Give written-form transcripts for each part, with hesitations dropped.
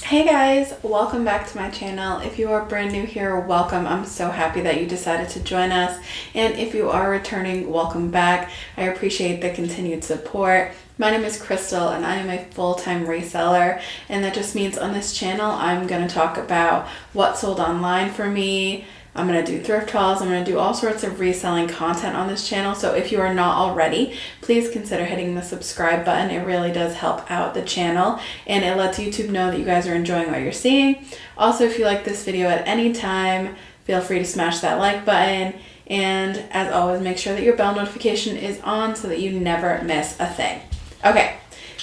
Hey guys, welcome back to my channel. If you are brand new here, welcome. I'm so happy that you decided to join us. And if you are returning, welcome back. I appreciate the continued support. My name is Crystal and I am a full-time reseller, and that just means on this channel I'm going to talk about what sold online for me. I'm going to do thrift hauls. I'm going to do all sorts of reselling content on this channel. So if you are not already, please consider hitting the subscribe button. It really does help out the channel and it lets YouTube know that you guys are enjoying what you're seeing. Also, if you like this video at any time, feel free to smash that like button. And as always, make sure that your bell notification is on so that you never miss a thing. Okay.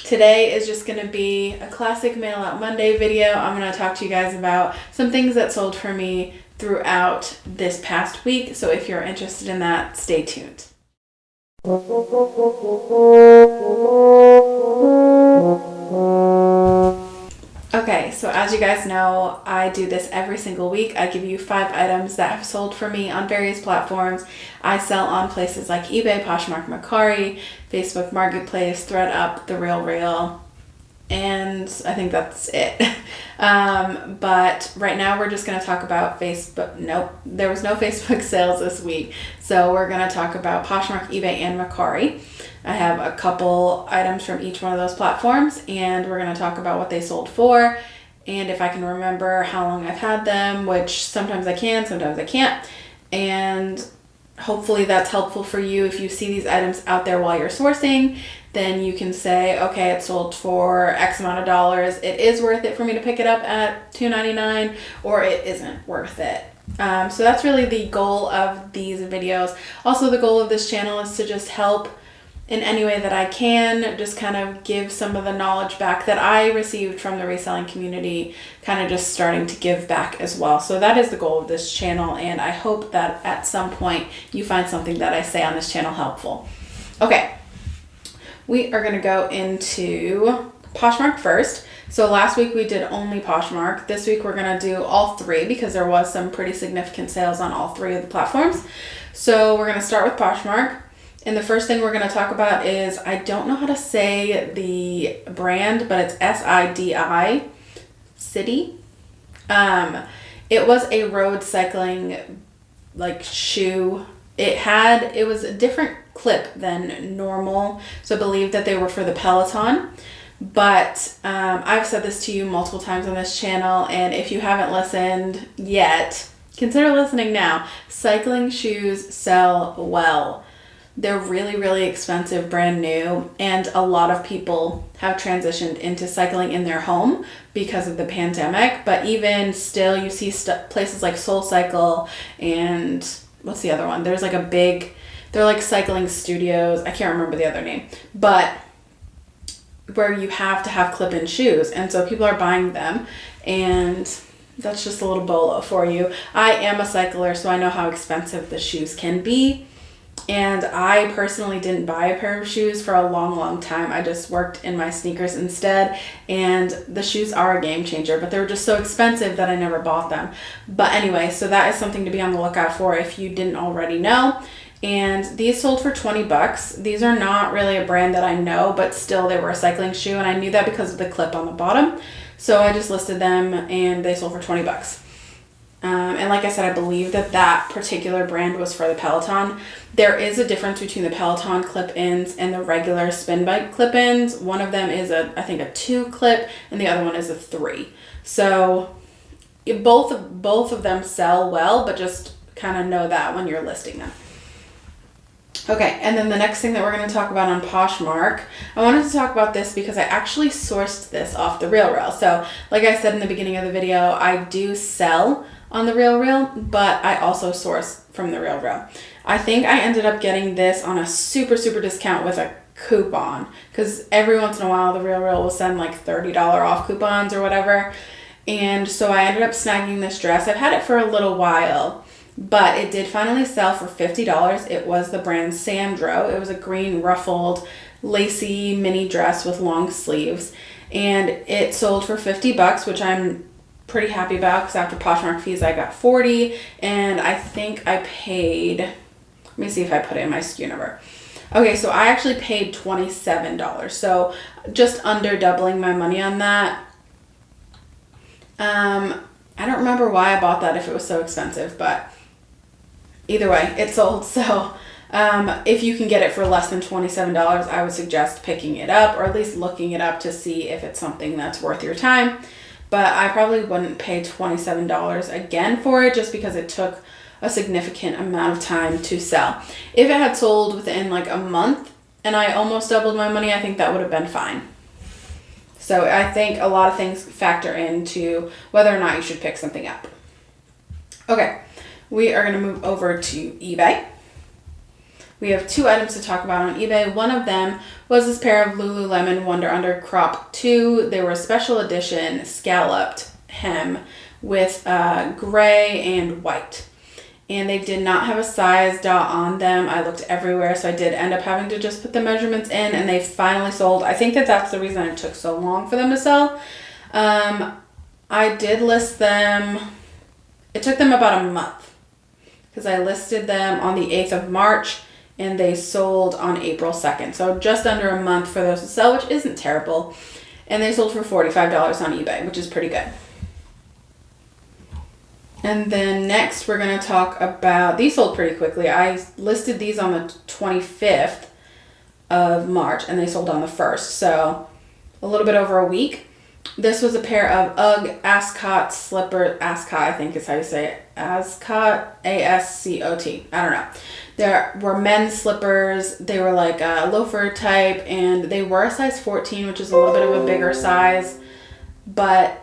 Today is just going to be a classic Mail Out Monday video. I'm going to talk to you guys about some things that sold for me throughout this past week. So if you're interested in that, stay tuned. Okay, so as you guys know, I do this every single week. I give you 5 items that have sold for me on various platforms. I sell on places like eBay, Poshmark, Mercari, Facebook Marketplace, ThreadUp, The RealReal, and I think that's it. But right now we're just going to talk about Facebook. Nope, there was no Facebook sales this week. So we're going to talk about Poshmark, eBay, and Mercari. I have a couple items from each one of those platforms, and we're going to talk about what they sold for, and if I can remember how long I've had them, which sometimes I can, sometimes I can't. And hopefully that's helpful for you. If you see these items out there while you're sourcing, then you can say, okay, it sold for X amount of dollars. It is worth it for me to pick it up at $2.99, or it isn't worth it. So that's really the goal of these videos. Also, the goal of this channel is to just help in any way that I can, just kind of give some of the knowledge back that I received from the reselling community, kind of just starting to give back as well. So that is the goal of this channel, and I hope that at some point you find something that I say on this channel helpful. Okay, we are going to go into Poshmark first. So last week we did only Poshmark. This week we're going to do all 3 because there was some pretty significant sales on all 3 of the platforms. So we're going to start with Poshmark. And the first thing we're going to talk about is, I don't know how to say the brand, but it's SIDI, City. It was a road cycling like shoe. It was a different clip than normal, so I believe that they were for the Peloton. But I've said this to you multiple times on this channel, and if you haven't listened yet, consider listening now. Cycling shoes sell well. They're really, really expensive, brand new, and a lot of people have transitioned into cycling in their home because of the pandemic. But even still, you see places like SoulCycle and what's the other one? There's like they're like cycling studios. I can't remember the other name, but where you have to have clip-in shoes, and so people are buying them, and that's just a little bolo for you. I am a cycler, so I know how expensive the shoes can be. And I personally didn't buy a pair of shoes for a long, long time. I just worked in my sneakers instead. And the shoes are a game changer, but they were just so expensive that I never bought them. But anyway, so that is something to be on the lookout for if you didn't already know. And these sold for $20. These are not really a brand that I know, but still they were a cycling shoe. And I knew that because of the clip on the bottom. So I just listed them and they sold for $20. And like I said, I believe that particular brand was for the Peloton. There is a difference between the Peloton clip-ins and the regular spin bike clip-ins. One of them is I think a 2 clip, and the other one is a 3. So both of them sell well, but just kind of know that when you're listing them. Okay, and then the next thing that we're going to talk about on Poshmark, I wanted to talk about this because I actually sourced this off The RealReal. So like I said in the beginning of the video, I do sell on The RealReal, but I also source from The RealReal. I think I ended up getting this on a super, super discount with a coupon, because every once in a while The RealReal will send like $30 off coupons or whatever. And so I ended up snagging this dress. I've had it for a little while, but it did finally sell for $50. It was the brand Sandro. It was a green ruffled lacy mini dress with long sleeves, and it sold for $50, which I'm pretty happy about because after Poshmark fees I got $40, and I think I paid, let me see if I put it in my SKU number. Okay, so I actually paid $27, so just under doubling my money on that. I don't remember why I bought that if it was so expensive, but either way, it sold. So if you can get it for less than $27, I would suggest picking it up, or at least looking it up to see if it's something that's worth your time. But I probably wouldn't pay $27 again for it, just because it took a significant amount of time to sell. If it had sold within like a month and I almost doubled my money, I think that would have been fine. So I think a lot of things factor into whether or not you should pick something up. Okay, we are going to move over to eBay. We have 2 items to talk about on eBay. One of them was this pair of Lululemon Wonder Under Crop 2. They were a special edition scalloped hem with gray and white. And they did not have a size dot on them. I looked everywhere, so I did end up having to just put the measurements in, and they finally sold. I think that that's the reason it took so long for them to sell. I did list them. It took them about a month because I listed them on the 8th of March, and they sold on April 2nd. So just under a month for those to sell, which isn't terrible. And they sold for $45 on eBay, which is pretty good. And then next we're going to talk about, these sold pretty quickly. I listed these on the 25th of March and they sold on the 1st. So a little bit over a week. This was a pair of UGG Ascot slipper, Ascot I think is how you say it. Ascot, A-S-C-O-T. I don't know. There were men's slippers. They were like a loafer type, and they were a size 14, which is a little bit of a bigger size, but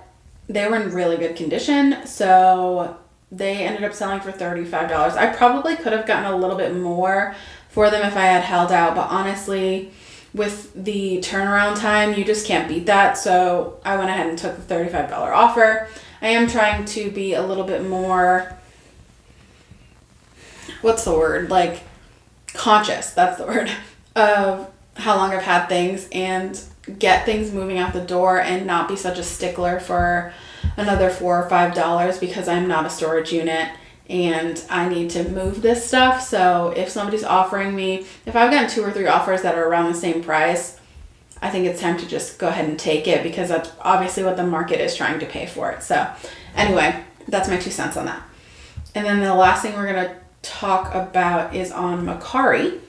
they were in really good condition. So they ended up selling for $35. I probably could have gotten a little bit more for them if I had held out, but honestly, with the turnaround time, you just can't beat that. So I went ahead and took the $35 offer. I am trying to be a little bit more, what's the word? Like conscious, that's the word, of how long I've had things and get things moving out the door and not be such a stickler for another $4 or $5 because I'm not a storage unit and I need to move this stuff. So if somebody's offering me, if I've gotten 2 or 3 offers that are around the same price, I think it's time to just go ahead and take it because that's obviously what the market is trying to pay for it. So anyway, that's my 2 cents on that. And then the last thing we're going to talk about is on Mercari.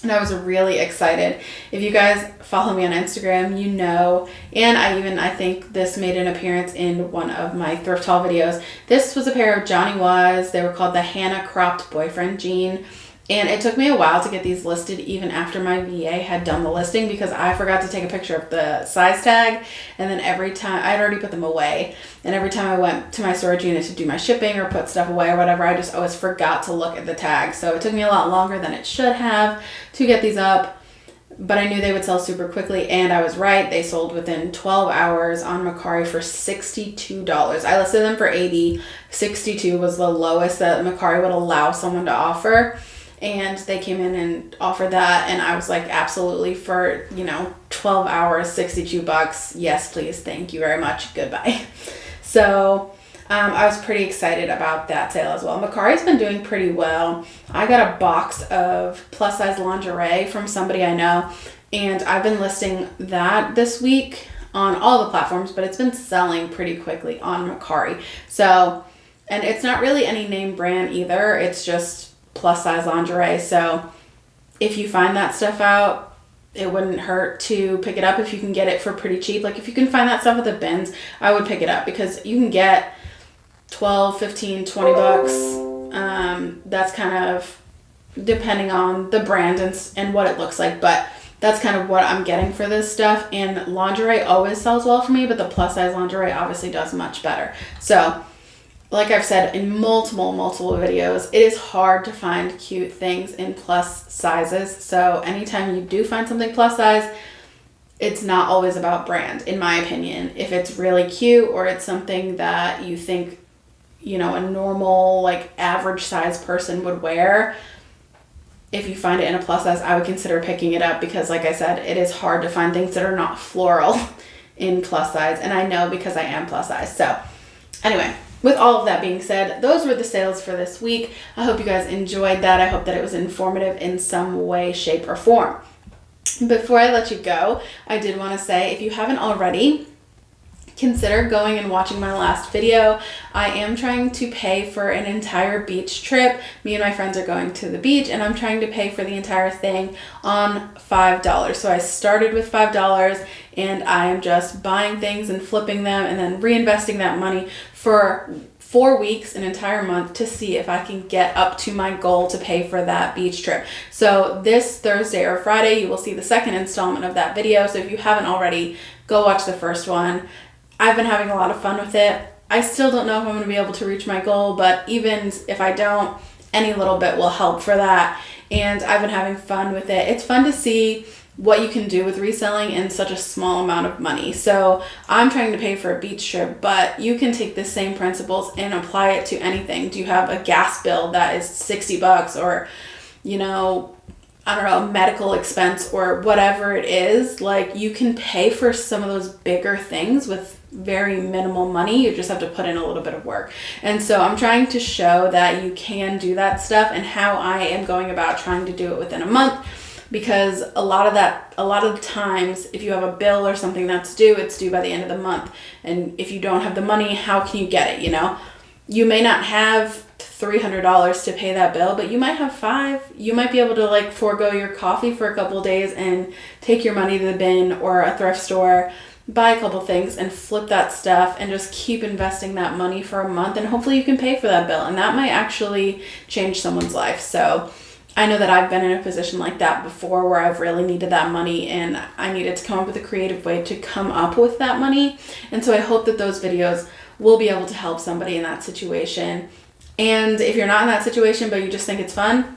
And I was really excited. If you guys follow me on Instagram, you know, and I think this made an appearance in one of my thrift haul videos. This was a pair of Johnny Was. They were called the Hannah Cropped Boyfriend Jean. And it took me a while to get these listed even after my VA had done the listing because I forgot to take a picture of the size tag. And then every time, I'd already put them away. And every time I went to my storage unit to do my shipping or put stuff away or whatever, I just always forgot to look at the tag. So it took me a lot longer than it should have to get these up. But I knew they would sell super quickly, and I was right. They sold within 12 hours on Mercari for $62. I listed them for $80. $62 was the lowest that Mercari would allow someone to offer. And they came in and offered that, and I was like, absolutely, for 12 hours, $62. Yes, please, thank you very much, goodbye. So I was pretty excited about that sale as well. Mercari's been doing pretty well. I got a box of plus size lingerie from somebody I know, and I've been listing that this week on all the platforms, but it's been selling pretty quickly on Mercari. So, and it's not really any name brand either. It's just plus size lingerie. So if you find that stuff out, it wouldn't hurt to pick it up if you can get it for pretty cheap. Like if you can find that stuff at the bins, I would pick it up because you can get 12, 15, 20 bucks. That's kind of depending on the brand and what it looks like, but that's kind of what I'm getting for this stuff. And lingerie always sells well for me, but the plus size lingerie obviously does much better. So like I've said in multiple videos, it is hard to find cute things in plus sizes. So anytime you do find something plus size, it's not always about brand, in my opinion. If it's really cute or it's something that you think, a normal, like average size person would wear, if you find it in a plus size, I would consider picking it up because like I said, it is hard to find things that are not floral in plus size. And I know because I am plus size. So anyway, with all of that being said, those were the sales for this week. I hope you guys enjoyed that. I hope that it was informative in some way, shape, or form. Before I let you go, I did want to say, if you haven't already, consider going and watching my last video. I am trying to pay for an entire beach trip. Me and my friends are going to the beach, and I'm trying to pay for the entire thing on $5. So I started with $5, and I am just buying things and flipping them and then reinvesting that money for 4 weeks, an entire month, to see if I can get up to my goal to pay for that beach trip. So this Thursday or Friday, you will see the second installment of that video. So if you haven't already, go watch the first one. I've been having a lot of fun with it. I still don't know if I'm going to be able to reach my goal, but even if I don't, any little bit will help for that. And I've been having fun with it. It's fun to see what you can do with reselling in such a small amount of money. So I'm trying to pay for a beach trip, but you can take the same principles and apply it to anything. Do you have a gas bill that is $60, or, you know, I don't know, medical expense or whatever it is? Like, you can pay for some of those bigger things with very minimal money. You just have to put in a little bit of work. And so I'm trying to show that you can do that stuff, and how I am going about trying to do it within a month. Because a lot of the times, if you have a bill or something that's due, it's due by the end of the month. And if you don't have the money, how can you get it, you know? You may not have $300 to pay that bill, but you might have $5. You might be able to like forego your coffee for a couple of days and take your money to the bin or a thrift store, buy a couple things and flip that stuff, and just keep investing that money for a month, and hopefully you can pay for that bill. And that might actually change someone's life. So I know that I've been in a position like that before, where I've really needed that money, and I needed to come up with a creative way to come up with that money. And so I hope that those videos will be able to help somebody in that situation. And if you're not in that situation, but you just think it's fun,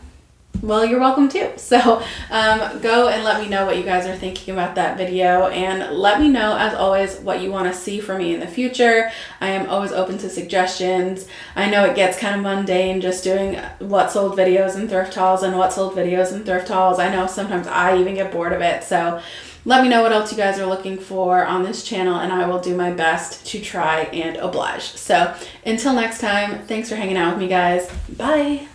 well, you're welcome too. So go and let me know what you guys are thinking about that video, and let me know, as always, what you want to see from me in the future. I am always open to suggestions. I know it gets kind of mundane just doing what sold videos and thrift hauls and what sold videos and thrift hauls. I know sometimes I even get bored of it. So let me know what else you guys are looking for on this channel, and I will do my best to try and oblige. So until next time, thanks for hanging out with me, guys. Bye.